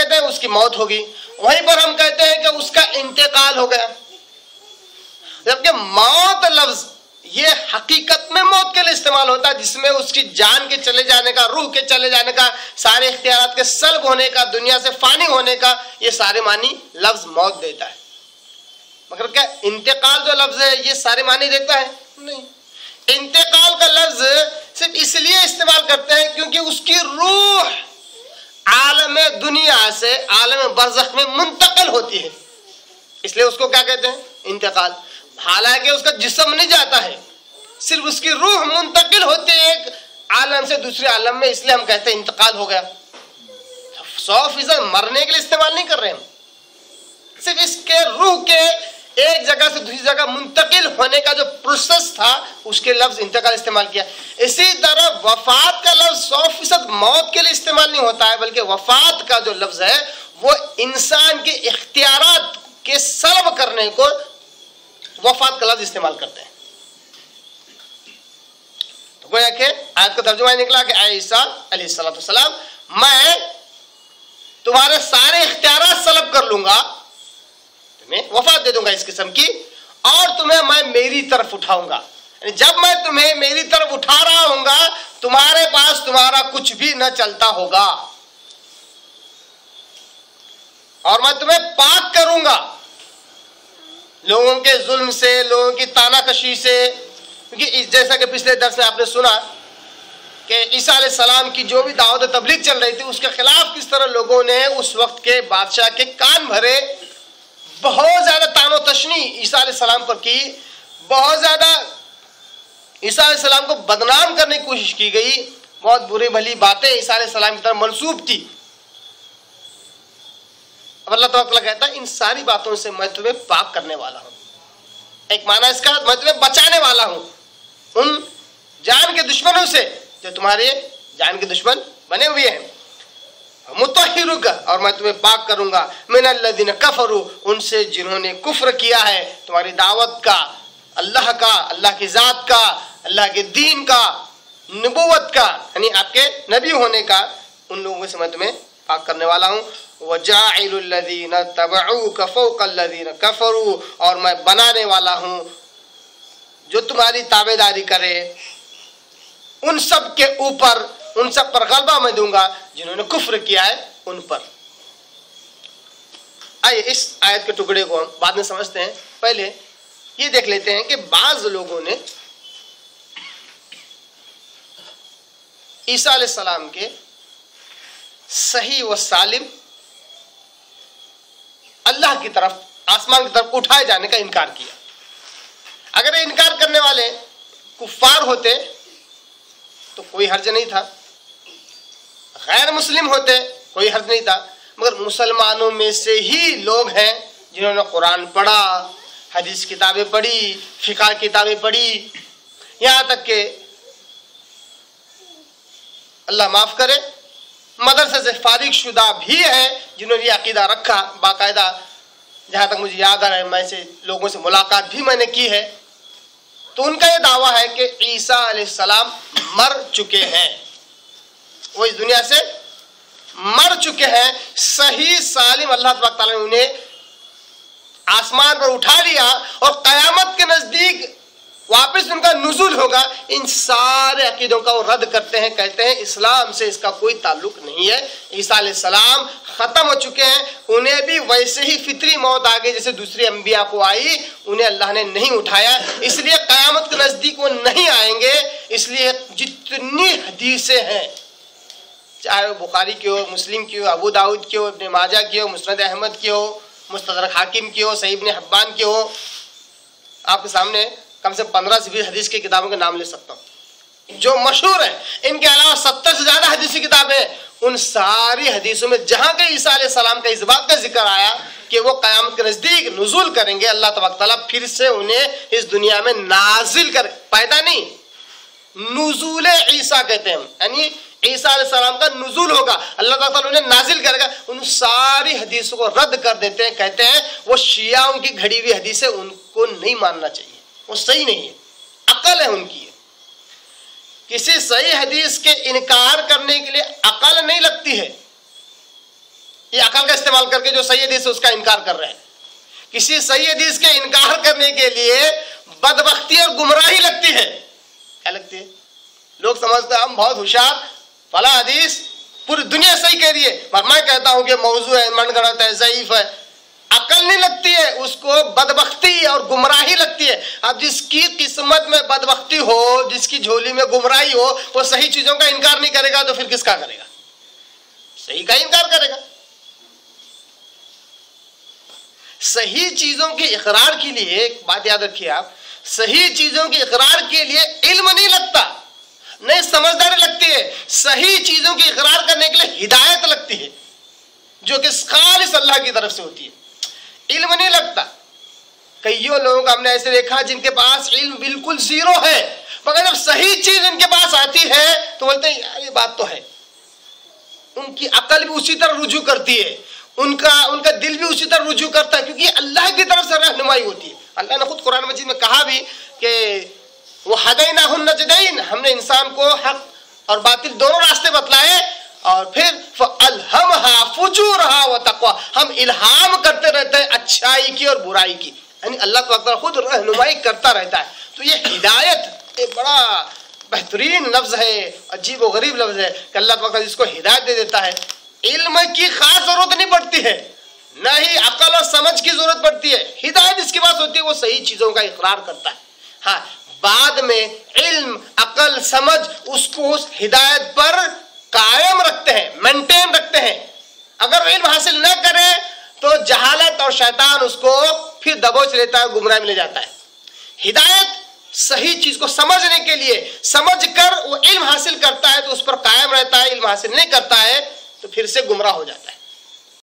کہتے ہیں اس کی موت ہوگی، وہیں پر ہم کہتے ہیں کہ اس کا انتقال ہو گیا، جبکہ موت لفظ یہ حقیقت میں موت کے لیے استعمال ہوتا ہے، جس میں اس کی جان کے چلے جانے کا، روح کے چلے جانے کا، سارے اختیارات کے سلب ہونے کا، دنیا سے فانی ہونے کا، یہ سارے معنی لفظ موت دیتا ہے۔ مگر کیا انتقال جو لفظ ہے یہ سارے معنی دیتا ہے؟ نہیں، انتقال کا لفظ صرف اس لیے استعمال کرتے ہیں کیونکہ اس کی روح عالم دنیا سے عالم برزخ میں منتقل ہوتی ہے، اس لیے اس کو کیا کہتے ہیں؟ انتقال۔ حالانکہ اس کا جسم نہیں جاتا ہے، صرف اس کی روح منتقل ہوتی ہے ایک عالم سے دوسرے عالم میں، اس لیے ہم کہتے ہیں انتقال ہو گیا۔ 100% مرنے کے لیے استعمال نہیں کر رہے ہم، صرف اس کے روح کے ایک جگہ سے دوسری جگہ منتقل ہونے کا جو پروسیس تھا اس کے لفظ انتقال استعمال کیا۔ اسی طرح وفات کا لفظ 100% موت کے لیے استعمال نہیں ہوتا ہے، بلکہ وفات کا جو لفظ ہے وہ انسان کے اختیارات کے سلب کرنے کو وفات کا لفظ استعمال کرتے ہیں۔ تو گویا کہ آیت کا ترجمہ نکلا کہ اے عیسیٰ علیہ السلام، میں تمہارے سارے اختیارات سلب کر لوں گا، تمہیں وفات دے دوں گا اس قسم کی، اور تمہیں میں میری طرف اٹھاؤں گا، یعنی جب میں تمہیں میری طرف اٹھا رہا ہوں گا تمہارے پاس تمہارا کچھ بھی نہ چلتا ہوگا، اور میں تمہیں پاک کروں گا لوگوں کے ظلم سے، لوگوں کی تانا کشی سے، کیونکہ جیسا کہ پچھلے درس میں آپ نے سنا کہ عیسیٰ علیہ السلام کی جو بھی دعوت و تبلیغ چل رہی تھی اس کے خلاف کس طرح لوگوں نے اس وقت کے بادشاہ کے کان بھرے، بہت زیادہ تان و تشنی عیسیٰ علیہ السلام پر کی، بہت زیادہ عیسیٰ علیہ السلام کو بدنام کرنے کی کوشش کی گئی، بہت بری بھلی باتیں عیسیٰ علیہ السلام کی طرف منسوب تھی۔ اب اللہ تعالیٰ کہتا ہے ان ساری باتوں سے میں تمہیں پاک کرنے والا ہوں، ایک معنی اس کا میں تمہیں بچانے والا ہوں ان جان کے دشمنوں سے جو تمہارے جان کے دشمن بنے ہوئے ہیں، مطہرک، اور میں تمہیں پاک کروں گا من الذین کفروا، ان سے جنہوں نے کفر کیا ہے تمہاری دعوت کا، اللہ کا، اللہ کی ذات کا، اللہ کے دین کا، نبوت کا، یعنی آپ کے نبی ہونے کا، ان لوگوں سے میں تمہیں پاک کرنے والا ہوں۔ وَجَاعِلُ الَّذِينَ اتَّبَعُوكَ فَوْقَ الَّذِينَ كَفَرُوا، اور میں بنانے والا ہوں جو تمہاری تابعداری کرے ان سب کے اوپر، ان سب پر غلبہ میں دوں گا جنہوں نے کفر کیا ہے ان پر۔ آئیے اس آیت کے ٹکڑے کو ہم بعد میں سمجھتے ہیں، پہلے یہ دیکھ لیتے ہیں کہ بعض لوگوں نے عیسیٰ علیہ السلام کے صحیح و سالم اللہ کی طرف، آسمان کی طرف اٹھائے جانے کا انکار کیا۔ اگر یہ انکار کرنے والے کفار ہوتے تو کوئی حرج نہیں تھا، غیر مسلم ہوتے کوئی حرج نہیں تھا، مگر مسلمانوں میں سے ہی لوگ ہیں جنہوں نے قرآن پڑھا، حدیث کتابیں پڑھی، فقہ کتابیں پڑھی، یہاں تک کہ اللہ معاف کرے مدرسے سے فارغ شدہ بھی ہے جنہوں نے یہ عقیدہ رکھا باقاعدہ، جہاں تک مجھے یاد آ رہا ہے میں سے لوگوں سے ملاقات بھی میں نے کی ہے، تو ان کا یہ دعویٰ ہے کہ عیسیٰ علیہ السلام مر چکے ہیں، وہ اس دنیا سے مر چکے ہیں، صحیح سالم اللہ تبارک تعالیٰ نے انہیں آسمان پر اٹھا لیا اور قیامت کے نزدیک واپس ان کا نزول ہوگا۔ ان سارے عقیدوں کا وہ رد کرتے ہیں، کہتے ہیں اسلام سے اس کا کوئی تعلق نہیں ہے، عیسیٰ علیہ السلام ختم ہو چکے ہیں، انہیں بھی ویسے ہی فطری موت آ گئی جیسے دوسرے انبیاء کو آئی، انہیں اللہ نے نہیں اٹھایا، اس لیے قیامت کے نزدیک وہ نہیں آئیں گے۔ اس لیے جتنی حدیثیں ہیں، چاہے وہ بخاری کی ہو، مسلم کی ہو، ابو داؤد کی ہو، ابن ماجہ کی ہو، مسند احمد کی ہو، مستدرک حاکم کی ہو، صحیح ابن حبان کی ہو، آپ کے سامنے کم سے 15 سے 20 حدیث کی کتابوں کے نام لے سکتا ہوں جو مشہور ہیں، ان کے علاوہ 70 سے زیادہ حدیثی کتابیں، ان ساری حدیثوں میں جہاں کہ عیسیٰ علیہ السلام کا اس بات کا ذکر آیا کہ وہ قیامت کے نزدیک نزول کریں گے، اللہ تبارک تعالیٰ پھر سے انہیں اس دنیا میں نازل کر، پیدا نہیں، نزول عیسیٰ کہتے ہیں، یعنی عیسیٰ علیہ السلام کا نزول ہوگا، اللہ تعالیٰ انہیں نازل کرے گا۔ ان ساری حدیثوں کو رد کر دیتے ہیں، کہتے ہیں وہ شیعوں کی گھڑی ہوئی حدیثیں ان کو نہیں ماننا چاہیے، وہ صحیح نہیں ہے، عقل ہے ان کی۔ کسی صحیح حدیث کے انکار کرنے کے لیے عقل نہیں لگتی ہے، یہ عقل کا استعمال کر کے جو صحیح حدیث ہے اس کا انکار کر رہے ہیں. کسی صحیح حدیث کے انکار کرنے کے لیے بدبختی اور گمراہی لگتی ہے. کیا لگتی ہے؟ لوگ سمجھتے ہیں ہم بہت ہوشیار، فلاں حدیث پوری دنیا صحیح کہہ رہی ہے، پر میں کہتا ہوں کہ موضوع ہے، من گڑت ہے، ضعیف ہے. عقل نہیں لگتی ہے، اس کو بدبختی اور گمراہی لگتی ہے. اب جس کی قسمت میں بدبختی ہو، جس کی جھولی میں گمراہی ہو، وہ صحیح چیزوں کا انکار نہیں کرے گا تو پھر کس کا کرے گا؟ صحیح کا انکار کرے گا. صحیح چیزوں کے اقرار کے لیے ایک بات یاد رکھیے آپ، صحیح چیزوں کے اقرار کے لیے علم نہیں لگتا، نہیں سمجھداری لگتی ہے. صحیح چیزوں کے اقرار کرنے کے لیے ہدایت لگتی ہے جو کہ خالص اللہ کی طرف سے ہوتی ہے. علم نہیں لگتا. کئیوں لوگوں کو ہم نے ایسے دیکھا جن کے پاس علم بالکل زیرو ہے، مگر جب صحیح چیز ان کے پاس آتی ہے تو بولتے ہیں یار یہ بات تو ہے. ان کی عقل بھی اسی طرح رجوع کرتی ہے، ان کا دل بھی اسی طرح رجوع کرتا ہے، کیونکہ اللہ کی طرف سے رہنمائی ہوتی ہے. اللہ نے خود قرآن مجید میں کہا بھی کہ وَهَدَيْنَاهُ النَّجْدَيْنِ، ہم نے انسان کو حق اور باطل دونوں راستے بتلائے، اور پھر فَأَلْهَمَهَا فُجُورَهَا وَتَقْوَاهَا، ہم الہام کرتے رہتے ہیں اچھائی کی اور برائی کی. یعنی اللہ تعالیٰ خود رہنمائی کرتا رہتا ہے. تو یہ ہدایت ایک بڑا بہترین لفظ ہے، عجیب و غریب لفظ ہے کہ اللہ تعالیٰ جس کو ہدایت دے دیتا ہے. علم کی خاص ضرورت نہیں پڑتی ہے، نہ ہی عقل اور سمجھ کی ضرورت پڑتی ہے. ہدایت اس کے پاس ہوتی ہے، وہ صحیح چیزوں کا اقرار کرتا ہے. ہاں بعد میں علم، عقل، سمجھ اس کو اس ہدایت پر قائم رکھتے ہیں، مینٹین رکھتے ہیں. اگر علم حاصل نہ کرے تو جہالت اور شیطان اس کو پھر دبوچ لیتا ہے، گمراہ میں لے جاتا ہے. ہدایت صحیح چیز کو سمجھنے کے لیے سمجھ کر وہ علم حاصل کرتا ہے تو اس پر قائم رہتا ہے، علم حاصل نہیں کرتا ہے تو پھر سے گمراہ ہو جاتا ہے.